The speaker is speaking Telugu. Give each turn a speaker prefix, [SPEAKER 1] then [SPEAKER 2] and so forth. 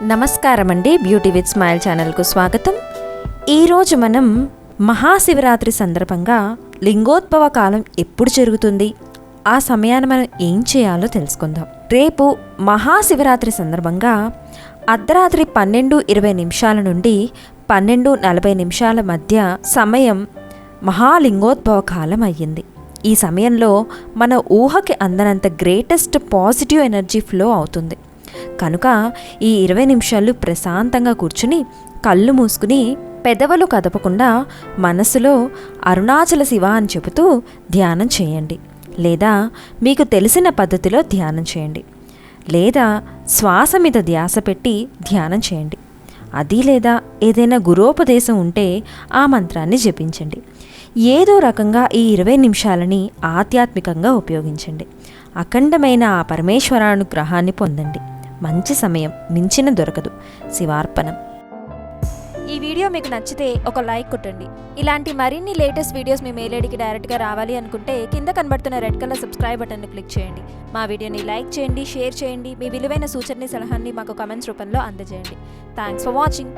[SPEAKER 1] నమస్కారం అండి. బ్యూటీ విత్ స్మైల్ ఛానల్కు స్వాగతం. ఈరోజు మనం మహాశివరాత్రి సందర్భంగా లింగోద్భవ కాలం ఎప్పుడు జరుగుతుంది, ఆ సమయాన్ని మనం ఏం చేయాలో తెలుసుకుందాం. రేపు మహాశివరాత్రి సందర్భంగా అర్ధరాత్రి 12:20 నుండి 12:40 మధ్య సమయం మహాలింగోద్భవ కాలం అయ్యింది. ఈ సమయంలో మన ఊహకి అందనంత గ్రేటెస్ట్ పాజిటివ్ ఎనర్జీ ఫ్లో అవుతుంది. కనుక ఈ 20 నిమిషాలు ప్రశాంతంగా కూర్చుని కళ్ళు మూసుకుని పెదవులు కదపకుండా మనసులో అరుణాచల శివ అని చెబుతూ ధ్యానం చేయండి, లేదా మీకు తెలిసిన పద్ధతిలో ధ్యానం చేయండి, లేదా శ్వాస మీద ధ్యాస పెట్టి ధ్యానం చేయండి. అది లేదా ఏదైనా గురోపదేశం ఉంటే ఆ మంత్రాన్ని జపించండి. ఏదో రకంగా ఈ 20 నిమిషాలని ఆధ్యాత్మికంగా ఉపయోగించండి. అఖండమైన ఆ పరమేశ్వరానుగ్రహాన్ని పొందండి. మంచి సమయం మించిన దొరకదు. శివార్పణం. ఈ వీడియో మీకు నచ్చితే ఒక లైక్ కొట్టండి. ఇలాంటి మరిన్ని లేటెస్ట్ వీడియోస్ మీ మెయిల్ ఐడికి డైరెక్ట్గా రావాలి అనుకుంటే కింద కనబడుతున్న రెడ్ కలర్ సబ్స్క్రైబ్ బటన్ని క్లిక్ చేయండి. మా వీడియోని లైక్ చేయండి, షేర్ చేయండి. మీ విలువైన సూచనని సలహాన్ని మాకు కామెంట్స్ రూపంలో అందజేయండి. Thanks for watching.